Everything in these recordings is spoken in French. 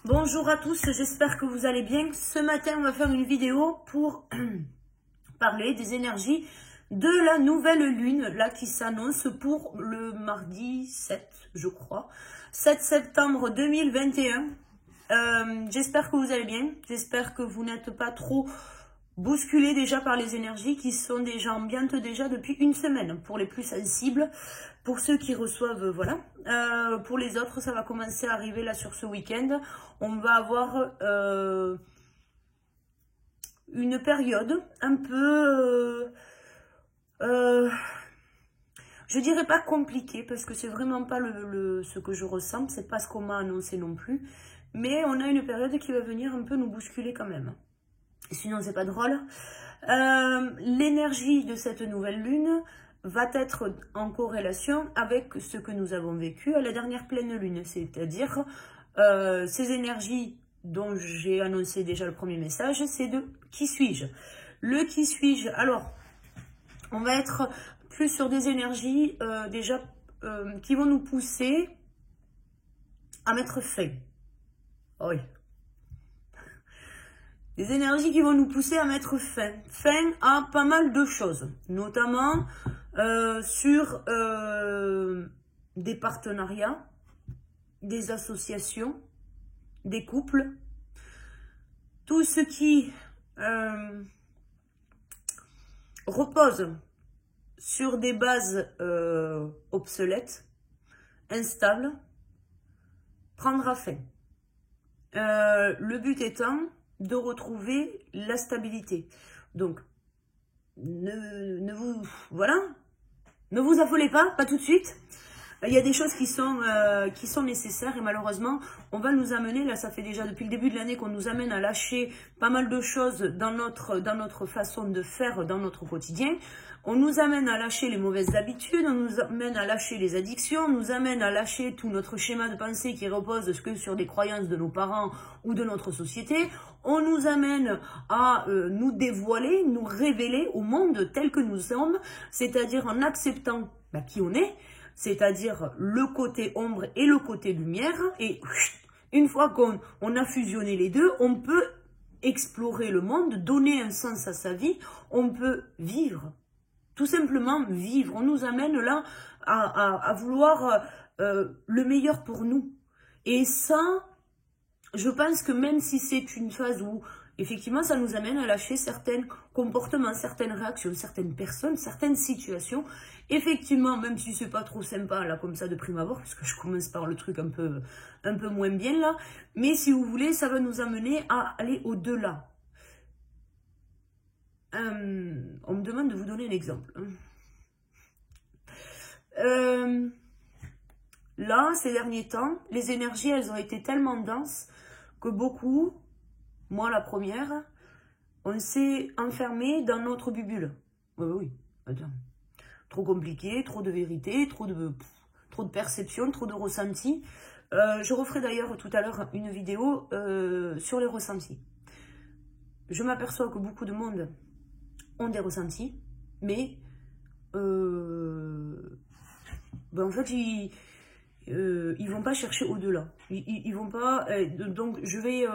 Bonjour à tous, j'espère que vous allez bien. Ce matin, on va faire une vidéo pour parler des énergies de la nouvelle lune, là qui s'annonce pour le mardi 7, je crois, 7 septembre 2021. J'espère que vous allez bien, j'espère que vous n'êtes pas trop bousculés déjà par les énergies qui sont déjà ambiantes déjà depuis une semaine, pour les plus sensibles. Pour ceux qui reçoivent, voilà. Pour les autres, ça va commencer à arriver là sur ce week-end. On va avoir une période un peu, je dirais pas compliquée, parce que c'est vraiment pas ce que je ressens, c'est pas ce qu'on m'a annoncé non plus. Mais on a une période qui va venir un peu nous bousculer quand même. Sinon, c'est pas drôle. L'énergie de cette nouvelle lune va être en corrélation avec ce que nous avons vécu à la dernière pleine lune, c'est-à-dire ces énergies dont j'ai annoncé déjà le premier message, c'est de qui suis-je. Le qui suis-je, alors on va être plus sur des énergies déjà qui vont nous pousser à mettre fin. Oui. Des énergies qui vont nous pousser à mettre fin à pas mal de choses, notamment sur des partenariats, des associations, des couples, tout ce qui repose sur des bases obsolètes, instables, prendra fin. Le but étant de retrouver la stabilité. Donc, ne vous affolez pas tout de suite. Il y a des choses qui sont nécessaires et malheureusement, on va nous amener, là ça fait déjà depuis le début de l'année qu'on nous amène à lâcher pas mal de choses dans notre façon de faire, dans notre quotidien. On nous amène à lâcher les mauvaises habitudes, on nous amène à lâcher les addictions, on nous amène à lâcher tout notre schéma de pensée qui repose que sur des croyances de nos parents ou de notre société. On nous amène à nous dévoiler, nous révéler au monde tel que nous sommes, c'est-à-dire en acceptant qui on est, c'est-à-dire le côté ombre et le côté lumière. Et une fois qu'on a fusionné les deux, on peut explorer le monde, donner un sens à sa vie, on peut vivre. Tout simplement vivre. On nous amène là à vouloir le meilleur pour nous. Et ça, je pense que même si c'est une phase où effectivement ça nous amène à lâcher certains comportements, certaines réactions, certaines personnes, certaines situations, effectivement, même si c'est pas trop sympa là comme ça de prime abord, parce que je commence par le truc un peu moins bien là, mais si vous voulez, ça va nous amener à aller au-delà. On me demande de vous donner un exemple. Là, ces derniers temps, les énergies, elles ont été tellement denses que beaucoup, moi la première, on s'est enfermé dans notre bulle. Oui, attends. Trop compliqué, trop de vérité, trop de perception, trop de ressentis. Je referai d'ailleurs tout à l'heure une vidéo sur les ressentis. Je m'aperçois que beaucoup de monde ont des ressentis, mais en fait ils vont pas chercher au-delà, ils vont pas, donc je vais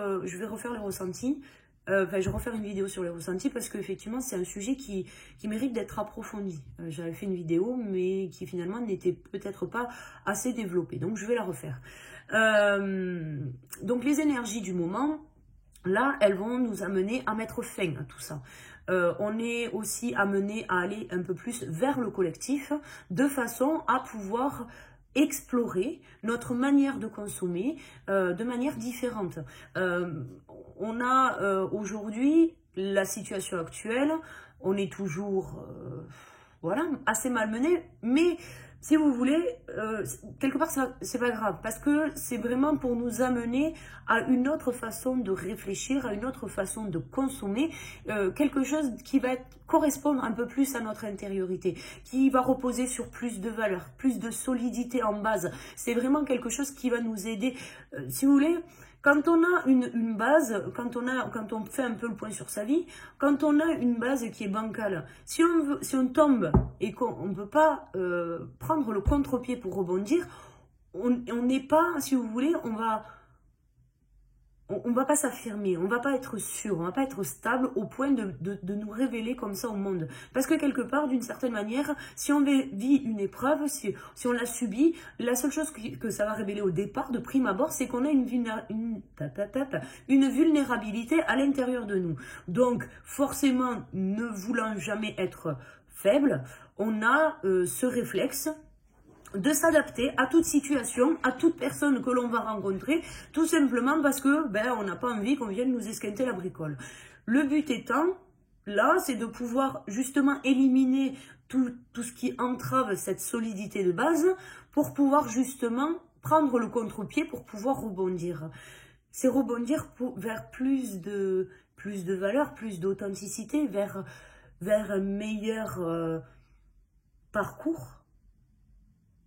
refaire les ressentis, je vais refaire une vidéo sur les ressentis parce qu'effectivement c'est un sujet qui mérite d'être approfondi. J'avais fait une vidéo mais qui finalement n'était peut-être pas assez développée, donc je vais la refaire. Donc les énergies du moment, là, elles vont nous amener à mettre fin à tout ça. On est aussi amené à aller un peu plus vers le collectif, de façon à pouvoir explorer notre manière de consommer de manière différente. On a aujourd'hui la situation actuelle, on est toujours assez malmené, mais si vous voulez, quelque part, c'est pas grave, parce que c'est vraiment pour nous amener à une autre façon de réfléchir, à une autre façon de consommer, quelque chose qui va correspondre un peu plus à notre intériorité, qui va reposer sur plus de valeur, plus de solidité en base. C'est vraiment quelque chose qui va nous aider, si vous voulez. Quand on a une base, quand on fait un peu le point sur sa vie, quand on a une base qui est bancale, si on tombe et qu'on ne peut pas prendre le contre-pied pour rebondir, on n'est pas, si vous voulez, on va on ne va pas s'affirmer, on ne va pas être sûr, on ne va pas être stable au point de nous révéler comme ça au monde. Parce que quelque part, d'une certaine manière, si on vit une épreuve, si on l'a subie, la seule chose que ça va révéler au départ, de prime abord, c'est qu'on a une vulnérabilité à l'intérieur de nous. Donc, forcément, ne voulant jamais être faible, on a ce réflexe de s'adapter à toute situation, à toute personne que l'on va rencontrer, tout simplement parce que on n'a pas envie qu'on vienne nous esquinter la bricole. Le but étant, là, c'est de pouvoir justement éliminer tout ce qui entrave cette solidité de base pour pouvoir justement prendre le contre-pied pour pouvoir rebondir. C'est rebondir vers plus de valeur, plus d'authenticité, vers un meilleur parcours.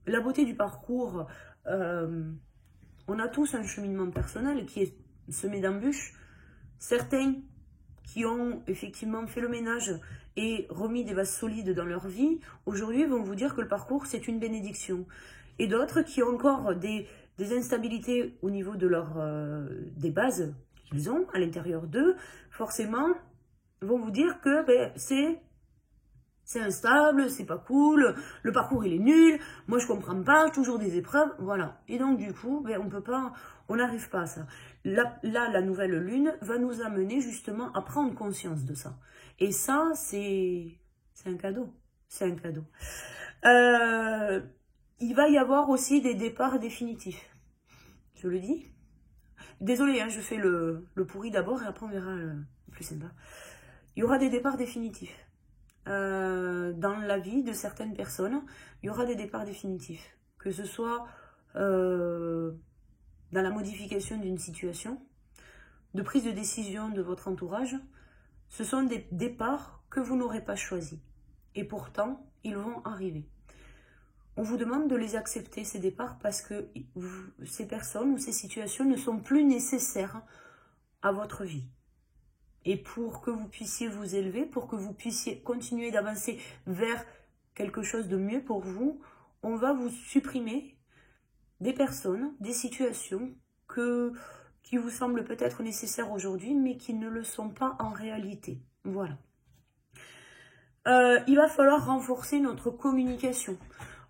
La beauté du parcours, on a tous un cheminement personnel qui est semé d'embûches. Certains qui ont effectivement fait le ménage et remis des bases solides dans leur vie, aujourd'hui vont vous dire que le parcours c'est une bénédiction. Et d'autres qui ont encore des instabilités au niveau de des bases qu'ils ont à l'intérieur d'eux, forcément vont vous dire que c'est instable, c'est pas cool, le parcours il est nul, moi je comprends pas, toujours des épreuves, voilà. Et donc du coup, on n'arrive pas à ça. Là, la nouvelle lune va nous amener justement à prendre conscience de ça. Et ça, c'est un cadeau, c'est un cadeau. Il va y avoir aussi des départs définitifs, je le dis. Désolée, hein, je fais le pourri d'abord et après on verra le plus sympa. Il y aura des départs définitifs. Dans la vie de certaines personnes, il y aura des départs définitifs. Que ce soit dans la modification d'une situation, de prise de décision de votre entourage, ce sont des départs que vous n'aurez pas choisis. Et pourtant, ils vont arriver. On vous demande de les accepter, ces départs, parce que ces personnes ou ces situations ne sont plus nécessaires à votre vie. Et pour que vous puissiez vous élever, pour que vous puissiez continuer d'avancer vers quelque chose de mieux pour vous, on va vous supprimer des personnes, des situations qui vous semblent peut-être nécessaires aujourd'hui, mais qui ne le sont pas en réalité. Voilà. Il va falloir renforcer notre communication.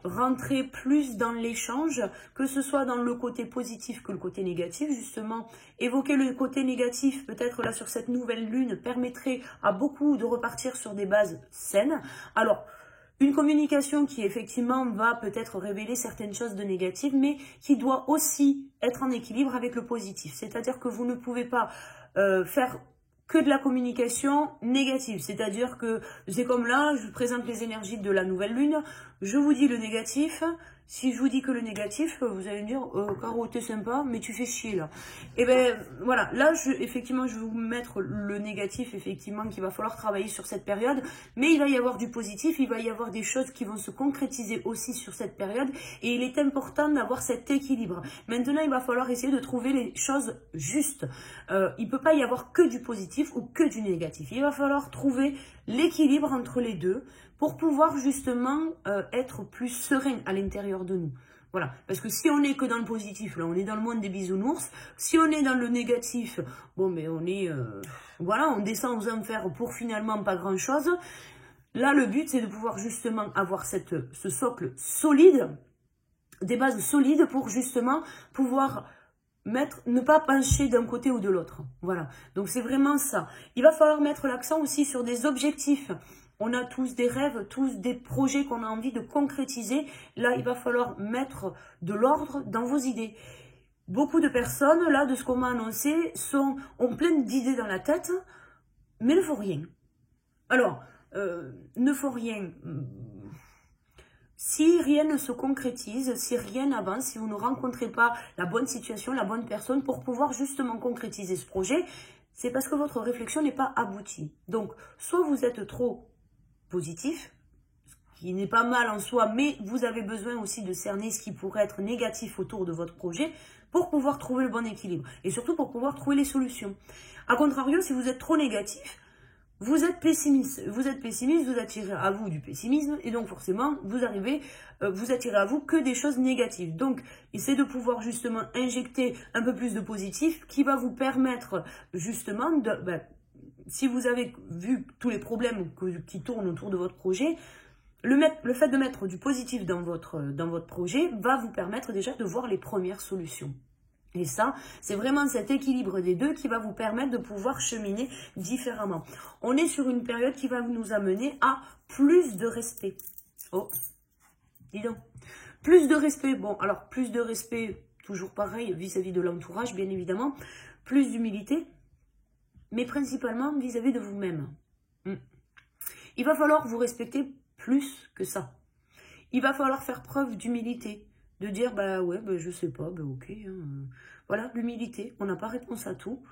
Rentrer plus dans l'échange, que ce soit dans le côté positif que le côté négatif, justement. Évoquer le côté négatif, peut-être là sur cette nouvelle lune, permettrait à beaucoup de repartir sur des bases saines. Alors, une communication qui effectivement va peut-être révéler certaines choses de négatives, mais qui doit aussi être en équilibre avec le positif. C'est-à-dire que vous ne pouvez pas faire que de la communication négative, c'est-à-dire que c'est comme là, je vous présente les énergies de la nouvelle lune, je vous dis le négatif, si je vous dis que le négatif, vous allez me dire Caro, t'es sympa, mais tu fais chier là. Et ben voilà, là effectivement je vais vous mettre le négatif, effectivement, qu'il va falloir travailler sur cette période, mais il va y avoir du positif, il va y avoir des choses qui vont se concrétiser aussi sur cette période, et il est important d'avoir cet équilibre. Maintenant, il va falloir essayer de trouver les choses justes. Il ne peut pas y avoir que du positif ou que du négatif. Il va falloir trouver l'équilibre entre les deux pour pouvoir justement être plus serein à l'intérieur de nous. Voilà, parce que si on n'est que dans le positif, là, on est dans le monde des bisounours. Si on est dans le négatif, bon, mais on est, voilà, on descend aux enfers pour finalement pas grand-chose. Là, le but, c'est de pouvoir justement avoir ce socle solide, des bases solides pour justement pouvoir ne pas pencher d'un côté ou de l'autre. Voilà, donc c'est vraiment ça. Il va falloir mettre l'accent aussi sur des objectifs. On a tous des rêves, tous des projets qu'on a envie de concrétiser. Là, il va falloir mettre de l'ordre dans vos idées. Beaucoup de personnes, là, de ce qu'on m'a annoncé, ont plein d'idées dans la tête, mais ne font rien. Alors, ne font rien. Si rien ne se concrétise, si rien n'avance, si vous ne rencontrez pas la bonne situation, la bonne personne pour pouvoir justement concrétiser ce projet, c'est parce que votre réflexion n'est pas aboutie. Donc, soit vous êtes trop positif, ce qui n'est pas mal en soi, mais vous avez besoin aussi de cerner ce qui pourrait être négatif autour de votre projet pour pouvoir trouver le bon équilibre et surtout pour pouvoir trouver les solutions. A contrario, si vous êtes trop négatif, vous êtes pessimiste, vous attirez à vous du pessimisme et donc forcément vous attirez à vous que des choses négatives. Donc essayez de pouvoir justement injecter un peu plus de positif qui va vous permettre justement de, si vous avez vu tous les problèmes qui tournent autour de votre projet, le fait de mettre du positif dans votre projet va vous permettre déjà de voir les premières solutions. Et ça, c'est vraiment cet équilibre des deux qui va vous permettre de pouvoir cheminer différemment. On est sur une période qui va nous amener à plus de respect. Oh, dis donc. Plus de respect. Bon, alors plus de respect, toujours pareil, vis-à-vis de l'entourage, bien évidemment. Plus d'humilité, mais principalement vis-à-vis de vous-même. Il va falloir vous respecter plus que ça. Il va falloir faire preuve d'humilité. De dire, je sais pas, ok. Voilà, l'humilité. On n'a pas réponse à tout.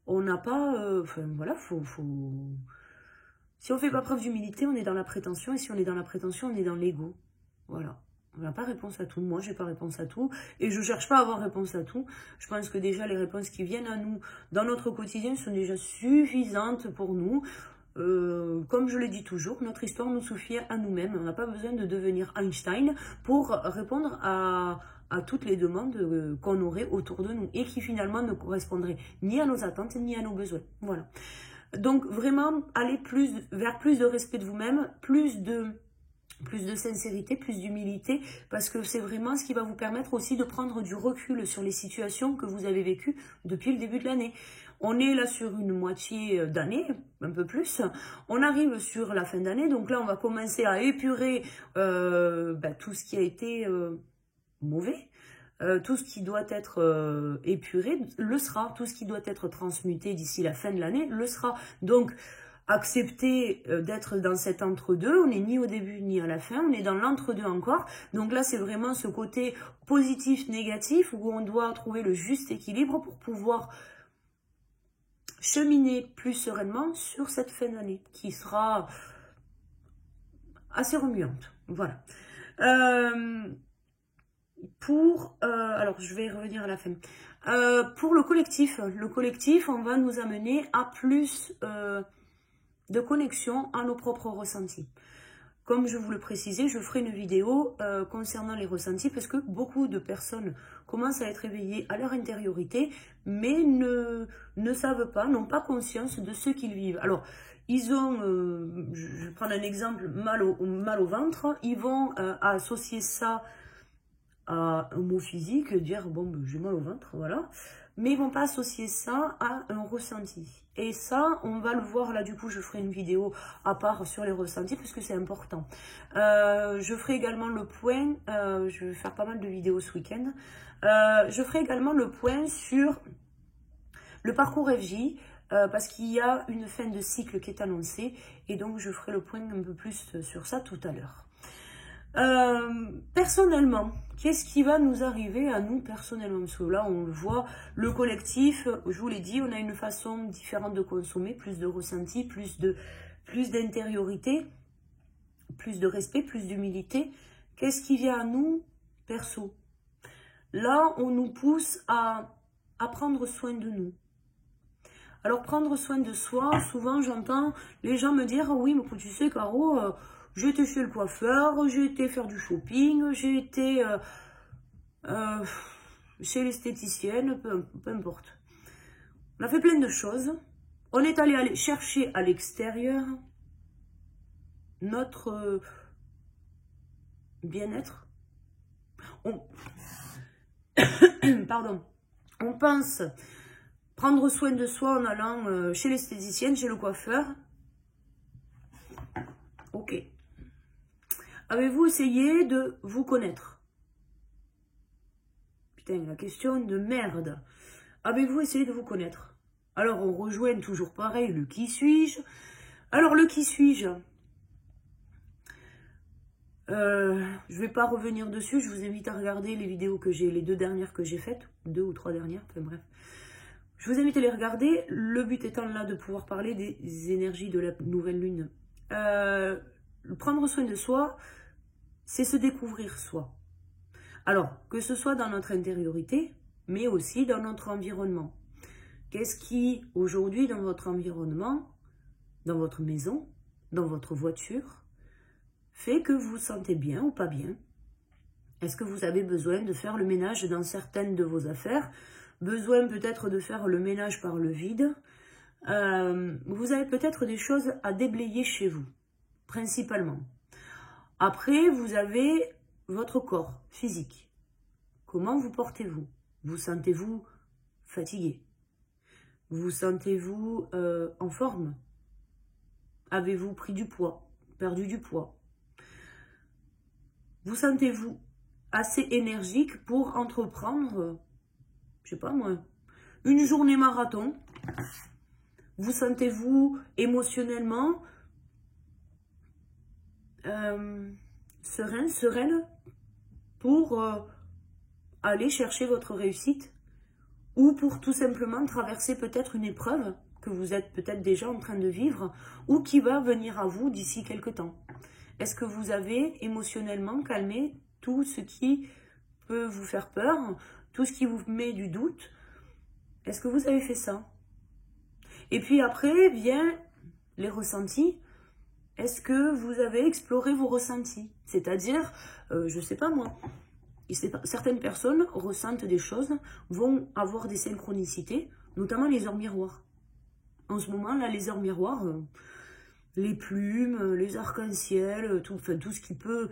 On n'a pas... Si on fait pas preuve d'humilité, on est dans la prétention. Et si on est dans la prétention, on est dans l'ego. Voilà. On n'a pas réponse à tout. Moi, j'ai pas réponse à tout. Et je cherche pas à avoir réponse à tout. Je pense que déjà, les réponses qui viennent à nous dans notre quotidien sont déjà suffisantes pour nous. Comme je le dis toujours, notre histoire nous suffit à nous-mêmes. On n'a pas besoin de devenir Einstein pour répondre à toutes les demandes qu'on aurait autour de nous et qui finalement ne correspondraient ni à nos attentes ni à nos besoins. Voilà. Donc vraiment, aller vers plus de respect de vous-même, plus de sincérité, plus d'humilité, parce que c'est vraiment ce qui va vous permettre aussi de prendre du recul sur les situations que vous avez vécues depuis le début de l'année. On est là sur une moitié d'année, un peu plus. On arrive sur la fin d'année, donc là on va commencer à épurer tout ce qui a été mauvais. Tout ce qui doit être épuré le sera. Tout ce qui doit être transmuté d'ici la fin de l'année le sera. Donc, accepter d'être dans cet entre-deux. On n'est ni au début ni à la fin. On est dans l'entre-deux encore. Donc là, c'est vraiment ce côté positif-négatif où on doit trouver le juste équilibre pour pouvoir cheminer plus sereinement sur cette fin d'année qui sera assez remuante. Voilà. Alors je vais revenir à la fin. Pour le collectif, on va nous amener à plus de connexion à nos propres ressentis. Comme je vous le précisais, je ferai une vidéo concernant les ressentis parce que beaucoup de personnes commencent à être éveillées à leur intériorité, mais ne savent pas, n'ont pas conscience de ce qu'ils vivent. Alors, ils ont, je vais prendre un exemple, mal au ventre, ils vont associer ça à un mot physique, dire j'ai mal au ventre, voilà. Mais ils vont pas associer ça à un ressenti. Et ça, on va le voir là, du coup, je ferai une vidéo à part sur les ressentis parce que c'est important. Je ferai également le point, je vais faire pas mal de vidéos ce week-end. Je ferai également le point sur le parcours FJ parce qu'il y a une fin de cycle qui est annoncée et donc je ferai le point un peu plus sur ça tout à l'heure. Personnellement, qu'est-ce qui va nous arriver à nous personnellement? Parce que là, on le voit, le collectif, je vous l'ai dit, on a une façon différente de consommer, plus de ressenti, plus d'intériorité, plus de respect, plus d'humilité. Qu'est-ce qui vient à nous, perso? Là, on nous pousse à prendre soin de nous. Alors, prendre soin de soi, souvent, j'entends les gens me dire, oui, mais tu sais, Caro, j'ai été chez le coiffeur, j'ai été faire du shopping, j'ai été chez l'esthéticienne, peu importe. On a fait plein de choses. On est allé chercher à l'extérieur notre bien-être. Pardon. On pense prendre soin de soi en allant chez l'esthéticienne, chez le coiffeur. Ok. Avez-vous essayé de vous connaître? Putain, la question de merde. Avez-vous essayé de vous connaître? Alors, on rejoint toujours pareil, le qui suis-je? Alors, le qui suis-je? Je vais pas revenir dessus, je vous invite à regarder les vidéos que j'ai, les 2 dernières que j'ai faites, 2 ou 3 dernières, enfin bref. Je vous invite à les regarder, le but étant là de pouvoir parler des énergies de la nouvelle lune. Prendre soin de soi, c'est se découvrir soi. Alors, que ce soit dans notre intériorité, mais aussi dans notre environnement. Qu'est-ce qui, aujourd'hui, dans votre environnement, dans votre maison, dans votre voiture, fait que vous vous sentez bien ou pas bien? Est-ce que vous avez besoin de faire le ménage dans certaines de vos affaires? Besoin peut-être de faire le ménage par le vide? Vous avez peut-être des choses à déblayer chez vous, principalement. Après, vous avez votre corps physique. Comment vous portez-vous? Vous sentez-vous fatigué? Vous sentez-vous en forme? Avez-vous pris du poids? Perdu du poids? Vous sentez-vous assez énergique pour entreprendre, je sais pas moi, une journée marathon? Vous sentez-vous émotionnellement sereine pour aller chercher votre réussite, ou pour tout simplement traverser peut-être une épreuve que vous êtes peut-être déjà en train de vivre ou qui va venir à vous d'ici quelque temps? Est-ce que vous avez émotionnellement calmé tout ce qui peut vous faire peur, tout ce qui vous met du doute? Est-ce que vous avez fait ça? Et puis après vient les ressentis. Est-ce que vous avez exploré vos ressentis? C'est-à-dire, je ne sais pas moi, certaines personnes ressentent des choses, vont avoir des synchronicités, notamment les heures miroirs. En ce moment, là, les heures miroirs, les plumes, les arcs-en-ciel, tout ce qui peut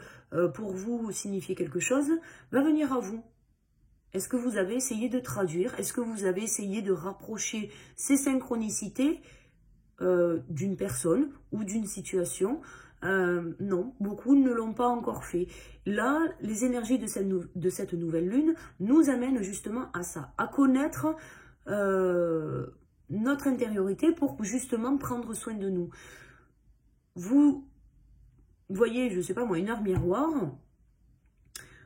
pour vous signifier quelque chose, va venir à vous. Est-ce que vous avez essayé de traduire? Est-ce que vous avez essayé de rapprocher ces synchronicités d'une personne ou d'une situation? Non, beaucoup ne l'ont pas encore fait. Là, les énergies de cette nouvelle lune nous amènent justement à ça, à connaître notre intériorité pour justement prendre soin de nous. Vous voyez, je ne sais pas moi, une heure miroir.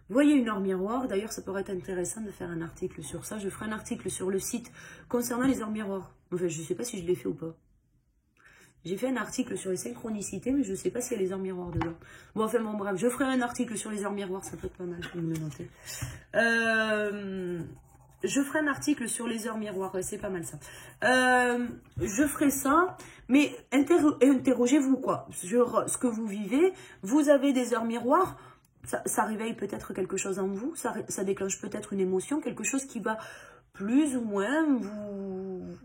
Voyez une heure miroir, d'ailleurs ça pourrait être intéressant de faire un article sur ça. Je ferai un article sur le site concernant les heures miroirs. Enfin, je ne sais pas si je l'ai fait ou pas. J'ai fait un article sur les synchronicités, mais je ne sais pas s'il y a les heures miroirs dedans. Bon, enfin, bon, bref, je ferai un article sur les heures miroirs, ça peut être pas mal, je vais me le noter. Je ferai un article sur les heures miroirs, ouais, c'est pas mal ça. Je ferai ça, mais interrogez-vous, quoi, sur ce que vous vivez. Vous avez des heures miroirs, ça réveille peut-être quelque chose en vous, ça déclenche peut-être une émotion, quelque chose qui va plus ou moins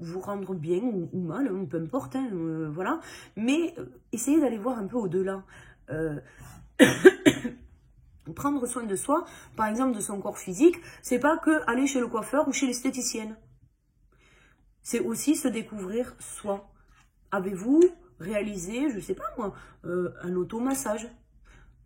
vous rendre bien ou mal, peu importe, hein, voilà. Mais essayez d'aller voir un peu au-delà. Prendre soin de soi, par exemple de son corps physique, c'est pas que aller chez le coiffeur ou chez l'esthéticienne. C'est aussi se découvrir soi. Avez-vous réalisé, je sais pas moi, un automassage?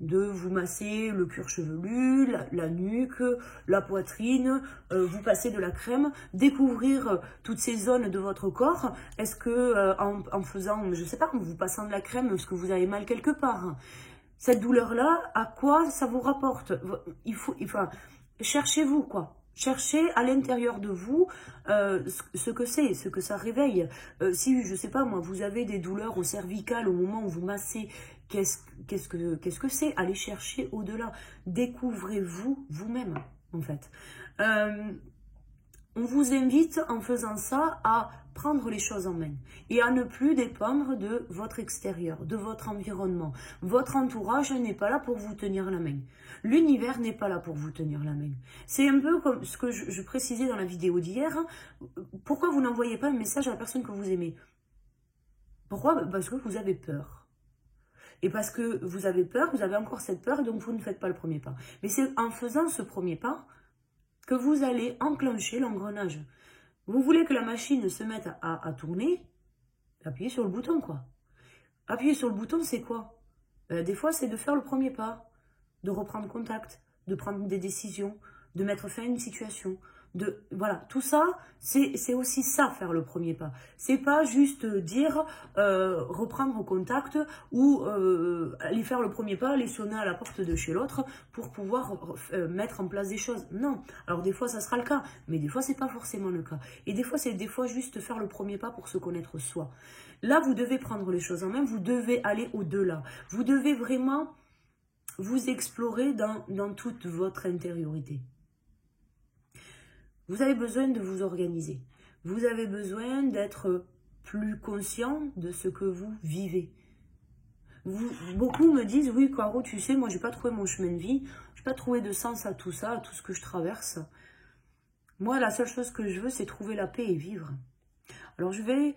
De vous masser le cuir chevelu, la nuque, la poitrine, vous passez de la crème, découvrir toutes ces zones de votre corps. Est-ce que en faisant, je sais pas, en vous passant de la crème, est-ce que vous avez mal quelque part? Cette douleur-là, à quoi ça vous rapporte? Enfin, cherchez-vous, quoi. Cherchez à l'intérieur de vous ce que c'est, ce que ça réveille. Si, je sais pas moi, vous avez des douleurs au cervical au moment où vous massez, qu'est-ce que c'est? Allez chercher au-delà. Découvrez-vous vous-même, en fait. On vous invite, en faisant ça, à prendre les choses en main et à ne plus dépendre de votre extérieur, de votre environnement. Votre entourage n'est pas là pour vous tenir la main. L'univers n'est pas là pour vous tenir la main. C'est un peu comme ce que je précisais dans la vidéo d'hier. Pourquoi vous n'envoyez pas un message à la personne que vous aimez? Pourquoi? Parce que vous avez peur. Et parce que vous avez peur, vous avez encore cette peur, donc vous ne faites pas le premier pas. Mais c'est en faisant ce premier pas que vous allez enclencher l'engrenage. Vous voulez que la machine se mette à tourner, appuyez sur le bouton, quoi. Appuyer sur le bouton, c'est quoi? Des fois, c'est de faire le premier pas, de reprendre contact, de prendre des décisions, de mettre fin à une situation. Voilà, tout ça, c'est aussi ça, faire le premier pas. C'est pas juste dire, reprendre contact ou aller faire le premier pas, aller sonner à la porte de chez l'autre pour pouvoir mettre en place des choses. Non, alors des fois ça sera le cas, mais des fois c'est pas forcément le cas. Et des fois c'est juste faire le premier pas pour se connaître soi. Là, vous devez prendre les choses en main, vous devez aller au-delà. Vous devez vraiment vous explorer dans toute votre intériorité. Vous avez besoin de vous organiser. Vous avez besoin d'être plus conscient de ce que vous vivez. Beaucoup me disent, oui, Caro, tu sais, moi, j'ai pas trouvé mon chemin de vie, j'ai pas trouvé de sens à tout ça, à tout ce que je traverse. Moi, la seule chose que je veux, c'est trouver la paix et vivre. Alors, je vais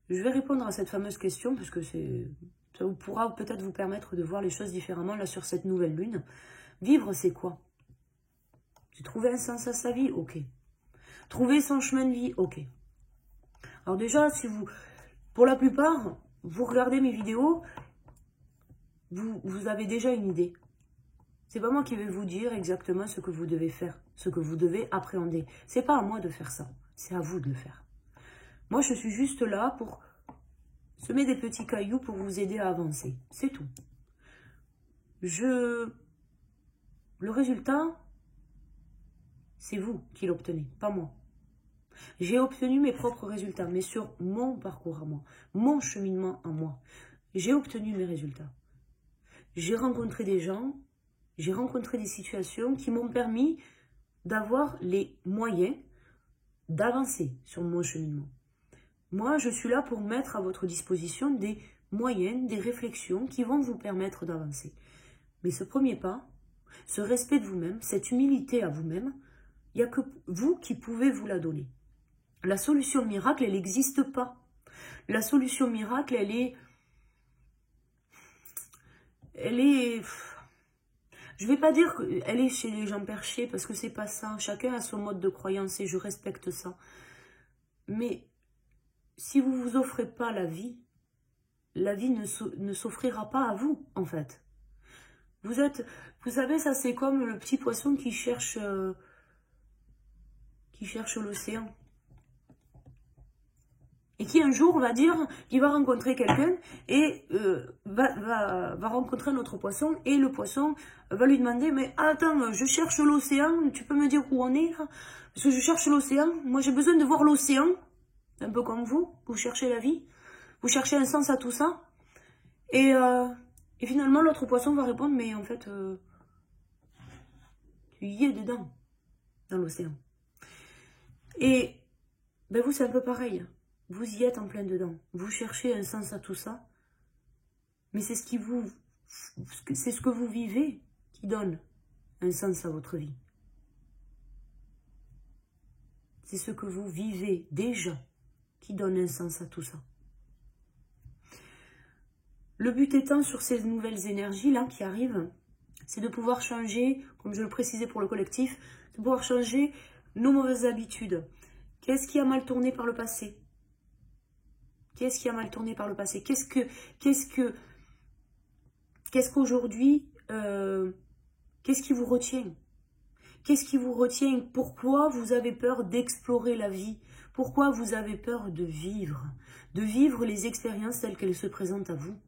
répondre à cette fameuse question, parce que ça pourra peut-être vous permettre de voir les choses différemment, là, sur cette nouvelle lune. Vivre, c'est quoi? C'est trouver un sens à sa vie, ok. Trouver son chemin de vie, ok. Alors déjà, si vous, pour la plupart, vous regardez mes vidéos, vous avez déjà une idée. C'est pas moi qui vais vous dire exactement ce que vous devez faire, ce que vous devez appréhender. C'est pas à moi de faire ça, c'est à vous de le faire. Moi, je suis juste là pour semer des petits cailloux pour vous aider à avancer. C'est tout. Le résultat, c'est vous qui l'obtenez, pas moi. J'ai obtenu mes propres résultats, mais sur mon parcours à moi, mon cheminement à moi. J'ai obtenu mes résultats. J'ai rencontré des gens, j'ai rencontré des situations qui m'ont permis d'avoir les moyens d'avancer sur mon cheminement. Moi, je suis là pour mettre à votre disposition des moyens, des réflexions qui vont vous permettre d'avancer. Mais ce premier pas, ce respect de vous-même, cette humilité à vous-même, il n'y a que vous qui pouvez vous la donner. La solution miracle, elle n'existe pas. La solution miracle, elle est... Je ne vais pas dire qu'elle est chez les gens perchés, parce que c'est pas ça. Chacun a son mode de croyance et je respecte ça. Mais si vous ne vous offrez pas la vie ne s'offrira pas à vous, en fait. Vous savez, ça c'est comme le petit poisson qui cherche l'océan. Et qui un jour va dire qu'il va rencontrer quelqu'un et va rencontrer un autre poisson. Et le poisson va lui demander, mais attends, je cherche l'océan, tu peux me dire où on est là? Parce que je cherche l'océan, moi j'ai besoin de voir l'océan. Un peu comme vous cherchez la vie, vous cherchez un sens à tout ça. Et finalement l'autre poisson va répondre, mais en fait, tu y es dedans, dans l'océan. Et ben vous c'est un peu pareil. Vous y êtes en plein dedans. Vous cherchez un sens à tout ça. Mais c'est ce que vous vivez qui donne un sens à votre vie. C'est ce que vous vivez déjà qui donne un sens à tout ça. Le but étant sur ces nouvelles énergies-là qui arrivent, c'est de pouvoir changer, comme je le précisais pour le collectif, de pouvoir changer nos mauvaises habitudes. Qu'est-ce qui a mal tourné par le passé? Qu'est-ce qui a mal tourné par le passé? Qu'est-ce qu'aujourd'hui, qu'est-ce qui vous retient? Qu'est-ce qui vous retient? Pourquoi vous avez peur d'explorer la vie? Pourquoi vous avez peur de vivre les expériences telles qu'elles se présentent à vous?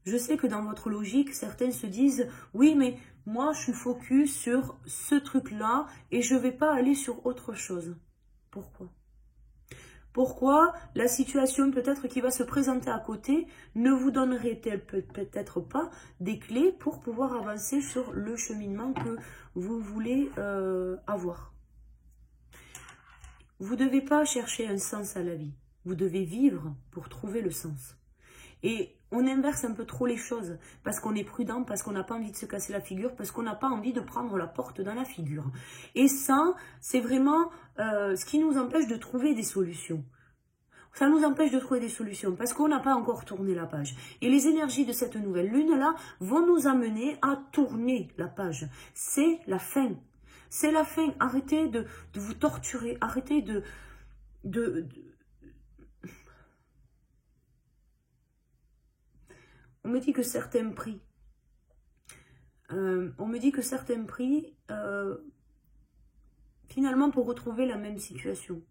Je sais que dans votre logique, certaines se disent « Oui, mais moi, je suis focus sur ce truc-là et je ne vais pas aller sur autre chose. » Pourquoi? Pourquoi la situation peut-être qui va se présenter à côté ne vous donnerait-elle peut-être pas des clés pour pouvoir avancer sur le cheminement que vous voulez avoir? Vous ne devez pas chercher un sens à la vie. Vous devez vivre pour trouver le sens. Et on inverse un peu trop les choses parce qu'on est prudent, parce qu'on n'a pas envie de se casser la figure, parce qu'on n'a pas envie de prendre la porte dans la figure. Et ça, c'est vraiment ce qui nous empêche de trouver des solutions. Ça nous empêche de trouver des solutions parce qu'on n'a pas encore tourné la page. Et les énergies de cette nouvelle lune-là vont nous amener à tourner la page. C'est la fin. C'est la fin. Arrêtez de vous torturer. Arrêtez On me dit que certains prix, finalement, pour retrouver la même situation.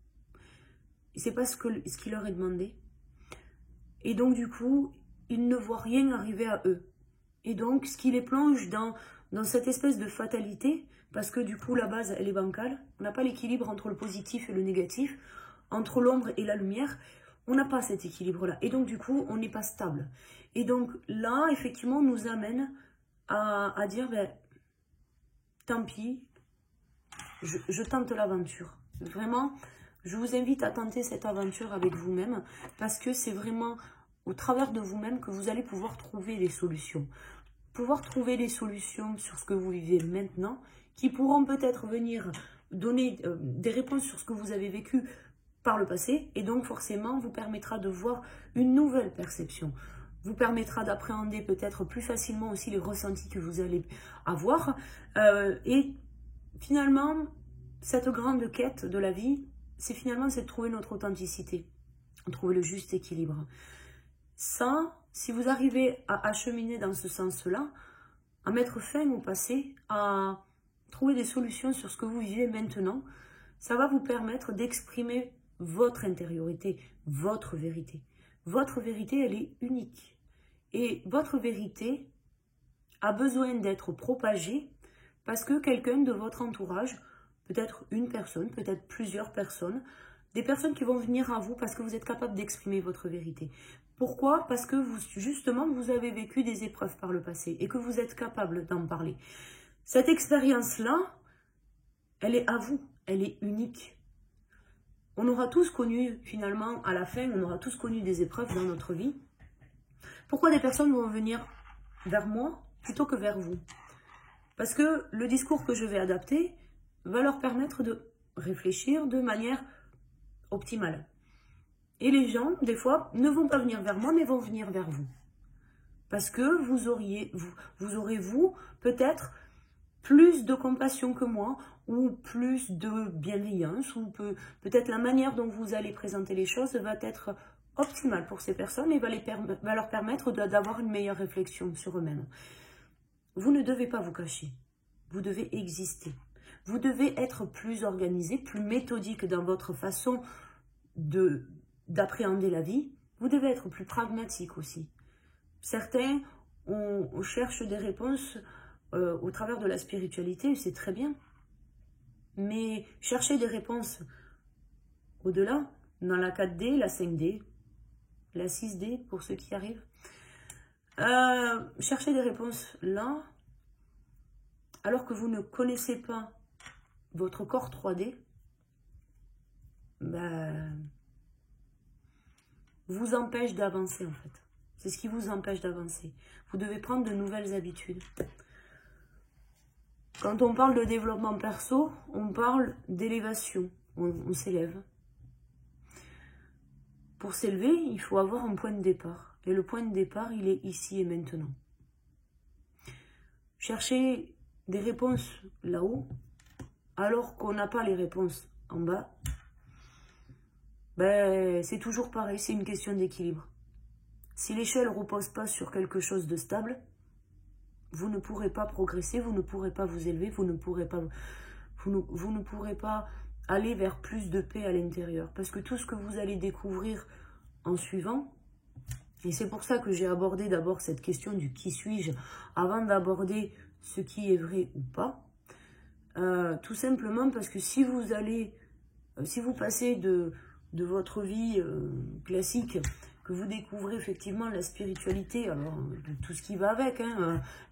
Et c'est pas ce qui leur est demandé. Et donc, du coup, ils ne voient rien arriver à eux. Et donc, ce qui les plonge dans cette espèce de fatalité, parce que du coup, la base, elle est bancale. On n'a pas l'équilibre entre le positif et le négatif, entre l'ombre et la lumière. On n'a pas cet équilibre-là. Et donc, du coup, on n'est pas stable. Et donc, là, effectivement, on nous amène à dire, ben, tant pis, je tente l'aventure. Vraiment, Je vous invite à tenter cette aventure avec vous-même parce que c'est vraiment au travers de vous-même que vous allez pouvoir trouver des solutions. Pouvoir trouver des solutions sur ce que vous vivez maintenant qui pourront peut-être venir donner des réponses sur ce que vous avez vécu par le passé et donc forcément vous permettra de voir une nouvelle perception. Vous permettra d'appréhender peut-être plus facilement aussi les ressentis que vous allez avoir et finalement cette grande quête de la vie, c'est de trouver notre authenticité, trouver le juste équilibre. Ça, si vous arrivez à acheminer dans ce sens-là, à mettre fin au passé, à trouver des solutions sur ce que vous vivez maintenant, ça va vous permettre d'exprimer votre intériorité, votre vérité. Votre vérité, elle est unique. Et votre vérité a besoin d'être propagée parce que quelqu'un de votre entourage, peut-être une personne, peut-être plusieurs personnes, des personnes qui vont venir à vous parce que vous êtes capable d'exprimer votre vérité. Pourquoi? Parce que vous, justement, vous avez vécu des épreuves par le passé et que vous êtes capable d'en parler. Cette expérience-là, elle est à vous, elle est unique. On aura tous connu, finalement, à la fin, on aura tous connu des épreuves dans notre vie. Pourquoi des personnes vont venir vers moi plutôt que vers vous? Parce que le discours que je vais adapter va leur permettre de réfléchir de manière optimale. Et les gens, des fois, ne vont pas venir vers moi, mais vont venir vers vous. Parce que vous aurez, peut-être plus de compassion que moi, ou plus de bienveillance, ou peut-être la manière dont vous allez présenter les choses va être optimale pour ces personnes et va leur permettre d'avoir une meilleure réflexion sur eux-mêmes. Vous ne devez pas vous cacher, vous devez exister. Vous devez être plus organisé, plus méthodique dans votre façon d'appréhender la vie. Vous devez être plus pragmatique aussi. Certains, on cherche des réponses au travers de la spiritualité, c'est très bien. Mais chercher des réponses au-delà, dans la 4D, la 5D, la 6D pour ceux qui arrivent, chercher des réponses là, alors que vous ne connaissez pas votre corps 3D, vous empêche d'avancer en fait. C'est ce qui vous empêche d'avancer. Vous devez prendre de nouvelles habitudes. Quand on parle de développement perso, on parle d'élévation. On s'élève. Pour s'élever, il faut avoir un point de départ. Et le point de départ, il est ici et maintenant. Chercher des réponses là-haut, alors qu'on n'a pas les réponses en bas, c'est toujours pareil, c'est une question d'équilibre. Si l'échelle ne repose pas sur quelque chose de stable, vous ne pourrez pas progresser, vous ne pourrez pas vous élever, vous ne pourrez pas aller vers plus de paix à l'intérieur. Parce que tout ce que vous allez découvrir en suivant, et c'est pour ça que j'ai abordé d'abord cette question du qui suis-je, avant d'aborder ce qui est vrai ou pas, tout simplement parce que si vous passez de votre vie classique, que vous découvrez effectivement la spiritualité, alors tout ce qui va avec,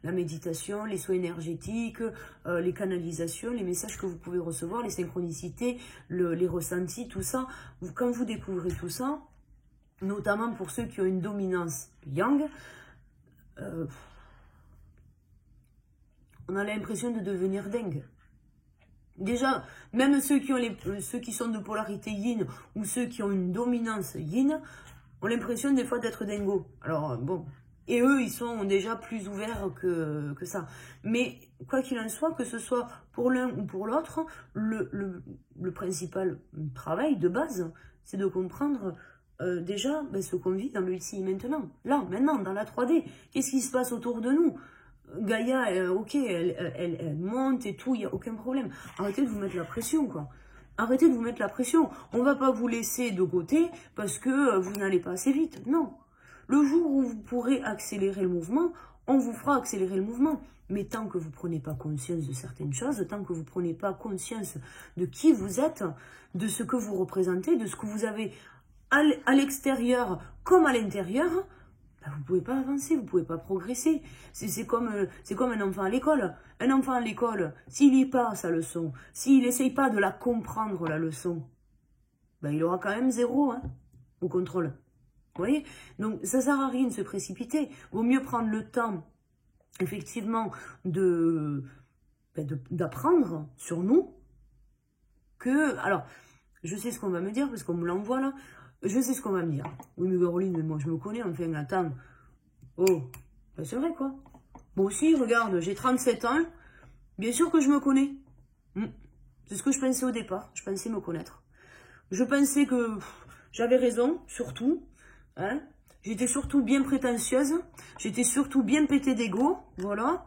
la méditation, les soins énergétiques, les canalisations, les messages que vous pouvez recevoir, les synchronicités, les ressentis, tout ça, quand vous découvrez tout ça, notamment pour ceux qui ont une dominance yang, on a l'impression de devenir dingue. Déjà, même ceux qui sont de polarité yin ou ceux qui ont une dominance yin ont l'impression des fois d'être dingos. Alors bon, et eux ils sont déjà plus ouverts que ça. Mais quoi qu'il en soit, que ce soit pour l'un ou pour l'autre, le principal travail de base, c'est de comprendre déjà ce qu'on vit dans le ici et maintenant. Là, maintenant, dans la 3D, qu'est-ce qui se passe autour de nous? Gaïa, ok, elle monte et tout, il n'y a aucun problème. Arrêtez de vous mettre la pression, quoi. Arrêtez de vous mettre la pression. On ne va pas vous laisser de côté parce que vous n'allez pas assez vite. Non. Le jour où vous pourrez accélérer le mouvement, on vous fera accélérer le mouvement. Mais tant que vous ne prenez pas conscience de certaines choses, tant que vous ne prenez pas conscience de qui vous êtes, de ce que vous représentez, de ce que vous avez à l'extérieur comme à l'intérieur, vous ne pouvez pas avancer, vous ne pouvez pas progresser. C'est comme un enfant à l'école. Un enfant à l'école, s'il lit pas sa leçon, s'il n'essaye pas de la comprendre, la leçon, ben, il aura quand même 0 hein, au contrôle. Vous voyez? Donc, ça ne sert à rien de se précipiter. Vaut mieux prendre le temps, effectivement, d'apprendre sur nous que... Alors, je sais ce qu'on va me dire, parce qu'on me l'envoie là. Je sais ce qu'on va me dire. Oui, mais Caroline, mais moi, je me connais, enfin, attends. Oh, ben, c'est vrai, quoi. Moi aussi, regarde, j'ai 37 ans. Bien sûr que je me connais. C'est ce que je pensais au départ. Je pensais me connaître. Je pensais que j'avais raison, surtout. Hein. J'étais surtout bien prétentieuse. J'étais surtout bien pétée d'ego. Voilà.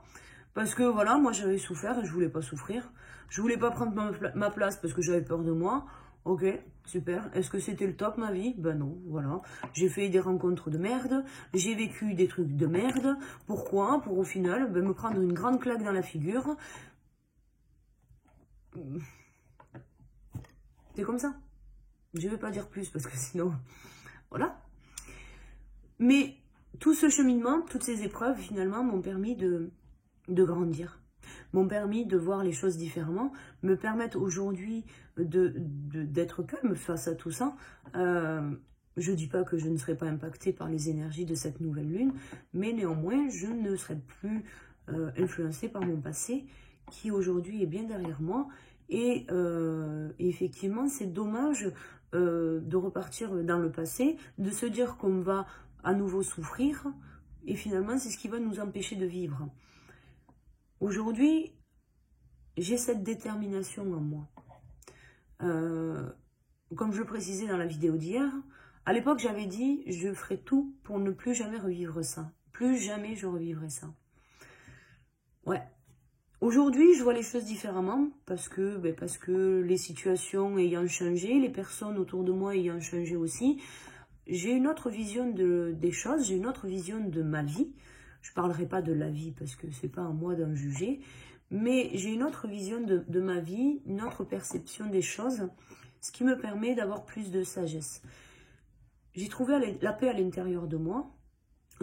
Parce que, voilà, moi, j'avais souffert et je voulais pas souffrir. Je voulais pas prendre ma place parce que j'avais peur de moi. Ok, super. Est-ce que c'était le top, ma vie? Ben non, voilà. J'ai fait des rencontres de merde. J'ai vécu des trucs de merde. Pourquoi? Pour au final, me prendre une grande claque dans la figure. C'est comme ça. Je vais pas dire plus parce que sinon... Voilà. Mais tout ce cheminement, toutes ces épreuves, finalement, m'ont permis de grandir. M'ont permis de voir les choses différemment, me permettent aujourd'hui d'être calme face à tout ça. Je ne dis pas que je ne serai pas impactée par les énergies de cette nouvelle lune, mais néanmoins, je ne serai plus influencée par mon passé, qui aujourd'hui est bien derrière moi. Et effectivement, c'est dommage de repartir dans le passé, de se dire qu'on va à nouveau souffrir, et finalement, c'est ce qui va nous empêcher de vivre. Aujourd'hui, j'ai cette détermination en moi. Comme je le précisais dans la vidéo d'hier, à l'époque, j'avais dit, je ferai tout pour ne plus jamais revivre ça. Plus jamais je revivrai ça. Ouais. Aujourd'hui, je vois les choses différemment parce que les situations ayant changé, les personnes autour de moi ayant changé aussi, j'ai une autre vision des choses, j'ai une autre vision de ma vie. Je ne parlerai pas de la vie parce que ce n'est pas à moi d'en juger, mais j'ai une autre vision de ma vie, une autre perception des choses, ce qui me permet d'avoir plus de sagesse. J'ai trouvé la paix à l'intérieur de moi.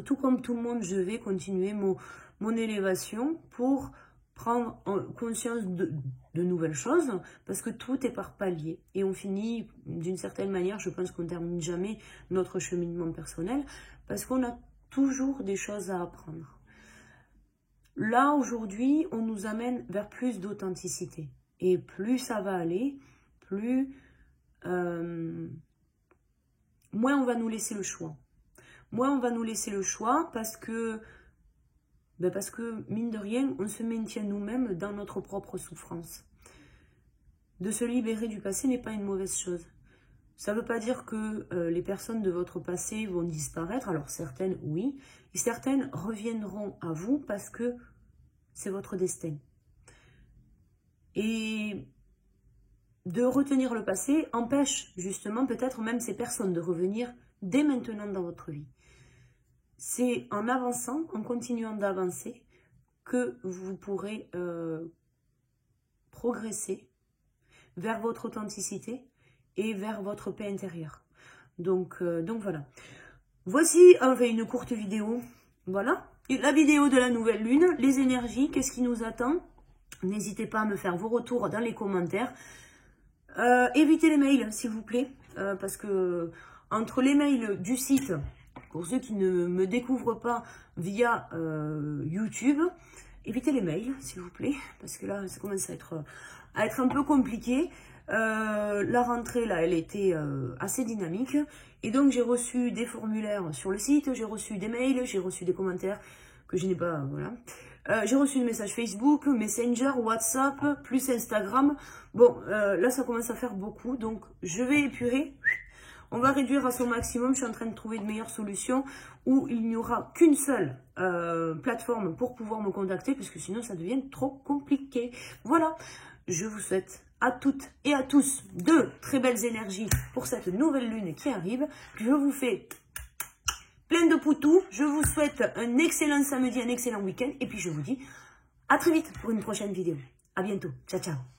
Tout comme tout le monde, je vais continuer mon élévation pour prendre conscience de nouvelles choses, parce que tout est par palier. Et on finit, d'une certaine manière, je pense qu'on ne termine jamais notre cheminement personnel, parce qu'on a toujours des choses à apprendre. Là, aujourd'hui, on nous amène vers plus d'authenticité. Et plus ça va aller, plus... moins on va nous laisser le choix. Moins on va nous laisser le choix parce que, mine de rien, on se maintient nous-mêmes dans notre propre souffrance. De se libérer du passé n'est pas une mauvaise chose. Ça ne veut pas dire que les personnes de votre passé vont disparaître. Alors certaines, oui. Et certaines reviendront à vous parce que c'est votre destin. Et de retenir le passé empêche justement peut-être même ces personnes de revenir dès maintenant dans votre vie. C'est en avançant, en continuant d'avancer, que vous pourrez progresser vers votre authenticité et vers votre paix intérieure. Donc voilà. Voici une courte vidéo. Voilà. Et la vidéo de la nouvelle lune, les énergies, qu'est-ce qui nous attend? N'hésitez pas à me faire vos retours dans les commentaires. Évitez les mails, s'il vous plaît, parce que entre les mails du site, pour ceux qui ne me découvrent pas via YouTube, évitez les mails, s'il vous plaît, parce que là, ça commence à être un peu compliqué. La rentrée, là, elle était assez dynamique, et donc j'ai reçu des formulaires sur le site, j'ai reçu des mails, j'ai reçu des commentaires que je n'ai pas, voilà. J'ai reçu des messages Facebook, Messenger, WhatsApp, plus Instagram. Bon, là, ça commence à faire beaucoup, donc je vais épurer. On va réduire à son maximum. Je suis en train de trouver de meilleures solutions où il n'y aura qu'une seule plateforme pour pouvoir me contacter, parce que sinon, ça devient trop compliqué. Voilà, je vous souhaite à toutes et à tous de très belles énergies pour cette nouvelle lune qui arrive. Je vous fais plein de poutous. Je vous souhaite un excellent samedi, un excellent week-end. Et puis, je vous dis à très vite pour une prochaine vidéo. À bientôt. Ciao, ciao.